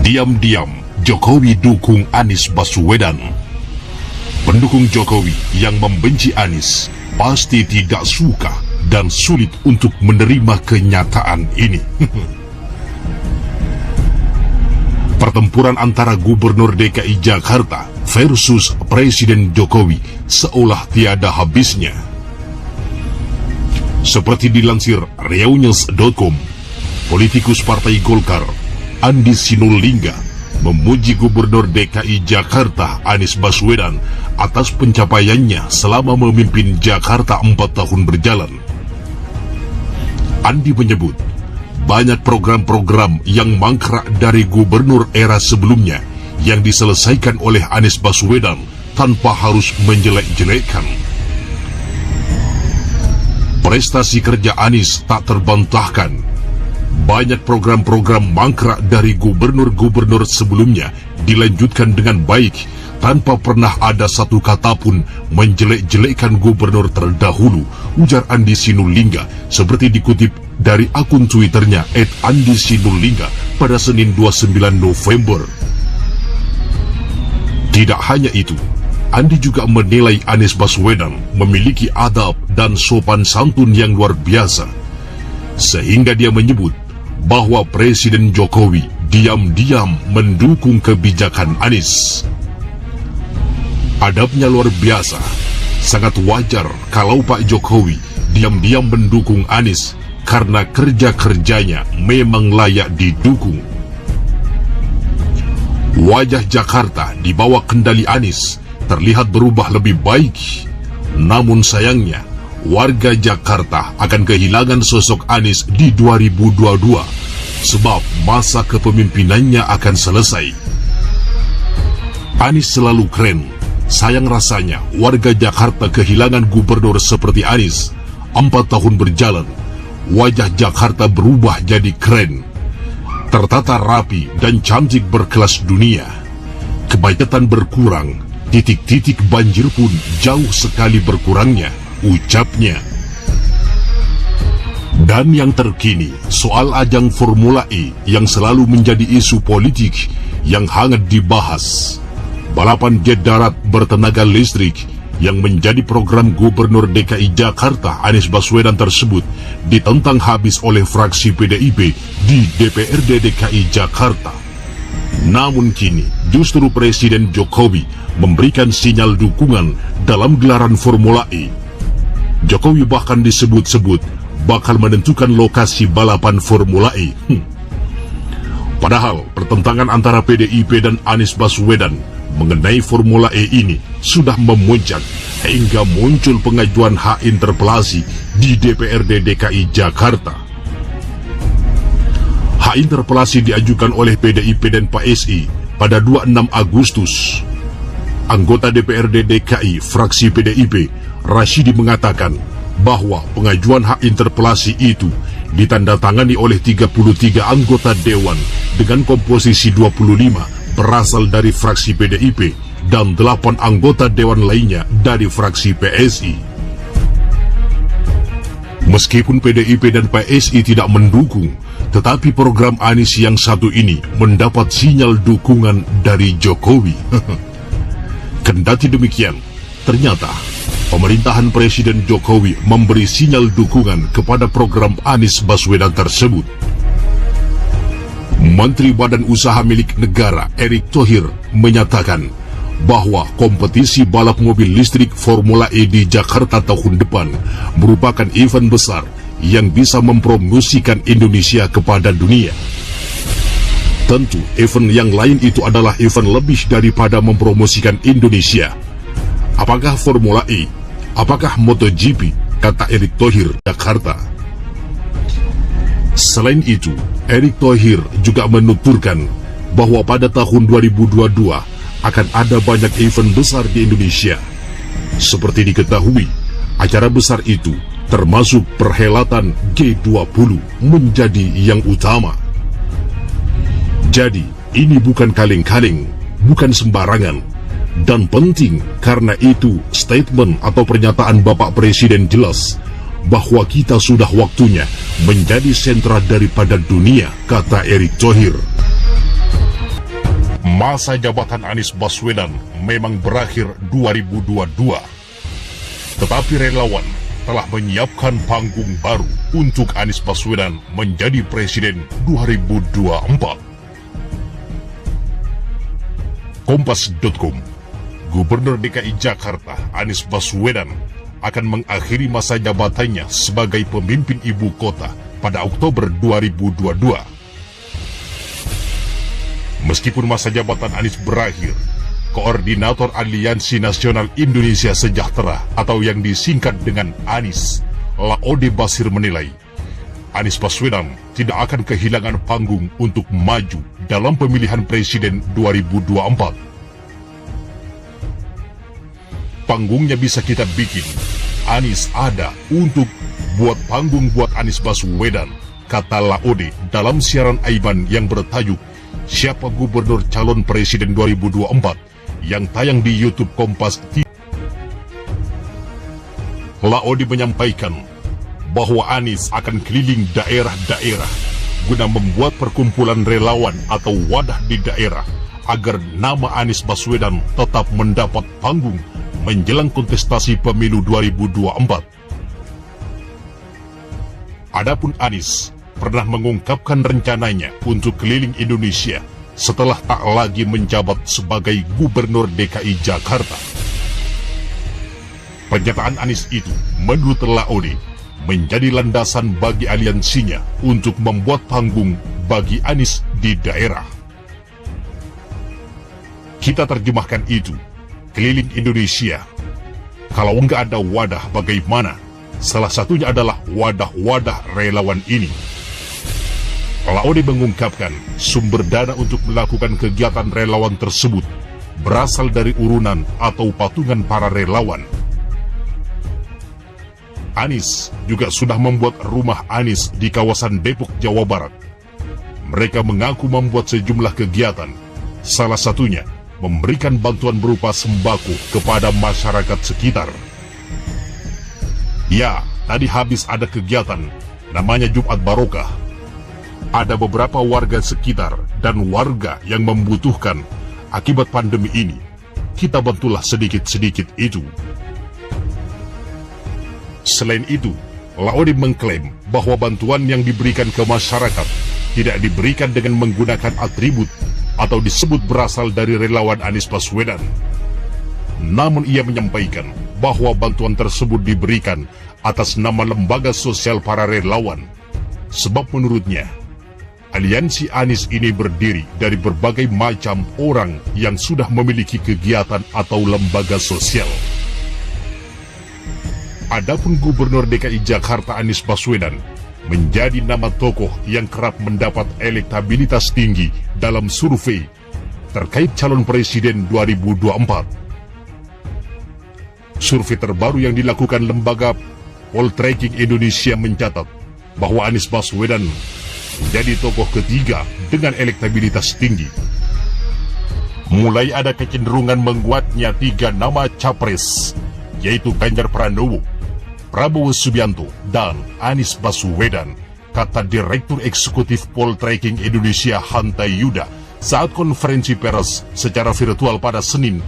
Diam-diam, Jokowi dukung Anies Baswedan. Pendukung Jokowi yang membenci Anies pasti tidak suka dan sulit untuk menerima kenyataan ini. Pertempuran antara Gubernur DKI Jakarta versus Presiden Jokowi seolah tiada habisnya. Seperti dilansir reaunews.com, politikus Partai Golkar Andi Sinulingga memuji Gubernur DKI Jakarta Anies Baswedan atas pencapaiannya selama memimpin Jakarta 4 tahun berjalan. Andi menyebut banyak program-program yang mangkrak dari gubernur era sebelumnya yang diselesaikan oleh Anies Baswedan tanpa harus menjelek-jelekkan. Prestasi kerja Anies tak terbantahkan. Banyak program-program mangkrak dari gubernur-gubernur sebelumnya dilanjutkan dengan baik tanpa pernah ada satu kata pun menjelek-jelekkan gubernur terdahulu, ujar Andi Sinulingga seperti dikutip dari akun Twitternya @AndiSinulingga pada Senin 29 November. Tidak hanya itu, Andi juga menilai Anies Baswedan memiliki adab dan sopan santun yang luar biasa, sehingga dia menyebut bahwa Presiden Jokowi diam-diam mendukung kebijakan Anies. Adabnya luar biasa, sangat wajar kalau Pak Jokowi diam-diam mendukung Anies karena kerja-kerjanya memang layak didukung. Wajah Jakarta di bawah kendali Anies terlihat berubah lebih baik. Namun sayangnya, warga Jakarta akan kehilangan sosok Anies di 2022 sebab masa kepemimpinannya akan selesai. Anies selalu keren. Sayang rasanya warga Jakarta kehilangan gubernur seperti Anies. 4 tahun berjalan, wajah Jakarta berubah jadi keren, tertata rapi dan cantik berkelas dunia. Kemacetan berkurang, titik-titik banjir pun jauh sekali berkurangnya, ucapnya. Dan yang terkini, soal ajang Formula E yang selalu menjadi isu politik yang hangat dibahas. Balapan jet darat bertenaga listrik yang menjadi program Gubernur DKI Jakarta Anies Baswedan tersebut ditentang habis oleh fraksi PDIP di DPRD DKI Jakarta. Namun kini justru Presiden Jokowi memberikan sinyal dukungan dalam gelaran Formula E. Jokowi bahkan disebut-sebut bakal menentukan lokasi balapan Formula E. Padahal pertentangan antara PDIP dan Anies Baswedan mengenai Formula E ini sudah memuncak hingga muncul pengajuan hak interpelasi di DPRD DKI Jakarta. Hak interpelasi diajukan oleh PDIP dan PSI pada 26 Agustus. Anggota DPRD DKI fraksi PDIP, Rashidi, mengatakan bahwa pengajuan hak interpelasi itu ditandatangani oleh 33 anggota dewan dengan komposisi 25 berasal dari fraksi PDIP dan 8 anggota dewan lainnya dari fraksi PSI. Meskipun PDIP dan PSI tidak mendukung, tetapi program Anies yang satu ini mendapat sinyal dukungan dari Jokowi. Kendati demikian, ternyata pemerintahan Presiden Jokowi memberi sinyal dukungan kepada program Anies Baswedan tersebut. Menteri Badan Usaha Milik Negara Erick Thohir menyatakan bahwa kompetisi balap mobil listrik Formula E di Jakarta tahun depan merupakan event besar yang bisa mempromosikan Indonesia kepada dunia. Tentu, event yang lain itu adalah event lebih daripada mempromosikan Indonesia. Apakah Formula E? Apakah MotoGP? Kata Erick Thohir, Jakarta. Selain itu, Erick Thohir juga menuturkan bahwa pada tahun 2022 akan ada banyak event besar di Indonesia. Seperti diketahui, acara besar itu termasuk perhelatan G20 menjadi yang utama. Jadi, ini bukan kaleng-kaleng, bukan sembarangan, dan penting karena itu statement atau pernyataan Bapak Presiden jelas bahwa kita sudah waktunya menjadi sentra daripada dunia, kata Erick Thohir. Masa jabatan Anies Baswedan memang berakhir 2022. Tetapi relawan telah menyiapkan panggung baru untuk Anies Baswedan menjadi presiden 2024. Kompas.com, Gubernur DKI Jakarta Anies Baswedan akan mengakhiri masa jabatannya sebagai pemimpin ibu kota pada Oktober 2022. Meskipun masa jabatan Anies berakhir, Koordinator Aliansi Nasional Indonesia Sejahtera atau yang disingkat dengan ANIS, Laode Basir menilai, Anies Baswedan tidak akan kehilangan panggung untuk maju dalam pemilihan presiden 2024. Panggungnya bisa kita bikin, Anies ada untuk buat panggung buat Anies Baswedan, kata Laode dalam siaran Aiban yang bertajuk Siapa Gubernur Calon Presiden 2024 yang tayang di YouTube Kompas TV. Laode menyampaikan bahwa Anies akan keliling daerah-daerah guna membuat perkumpulan relawan atau wadah di daerah agar nama Anies Baswedan tetap mendapat panggung menjelang kontestasi pemilu 2024. Adapun Anies pernah mengungkapkan rencananya untuk keliling Indonesia setelah tak lagi menjabat sebagai Gubernur DKI Jakarta. Pernyataan Anies itu menurut Laode menjadi landasan bagi aliansinya untuk membuat panggung bagi Anies di daerah. Kita terjemahkan itu, keliling Indonesia. Kalau enggak ada wadah bagaimana? Salah satunya adalah wadah-wadah relawan ini. Laode mengungkapkan sumber dana untuk melakukan kegiatan relawan tersebut berasal dari urunan atau patungan para relawan. Anies juga sudah membuat rumah Anies di kawasan Depok, Jawa Barat. Mereka mengaku membuat sejumlah kegiatan, salah satunya memberikan bantuan berupa sembako kepada masyarakat sekitar. Ya, tadi habis ada kegiatan, namanya Jumat Barokah. Ada beberapa warga sekitar dan warga yang membutuhkan akibat pandemi ini. Kita bantulah sedikit-sedikit itu. Selain itu, Laode mengklaim bahwa bantuan yang diberikan ke masyarakat tidak diberikan dengan menggunakan atribut atau disebut berasal dari relawan Anies Baswedan. Namun ia menyampaikan bahwa bantuan tersebut diberikan atas nama lembaga sosial para relawan. Sebab menurutnya, aliansi Anies ini berdiri dari berbagai macam orang yang sudah memiliki kegiatan atau lembaga sosial. Adapun Gubernur DKI Jakarta Anies Baswedan menjadi nama tokoh yang kerap mendapat elektabilitas tinggi dalam survei terkait calon presiden 2024. Survei terbaru yang dilakukan lembaga Poltreking Indonesia mencatat bahwa Anies Baswedan menjadi tokoh ketiga dengan elektabilitas tinggi. Mulai ada kecenderungan menguatnya 3 nama capres, yaitu Ganjar Pranowo, Prabowo Subianto, dan Anies Baswedan, kata Direktur Eksekutif Poltreking Indonesia Hanta Yuda saat konferensi pers secara virtual pada Senin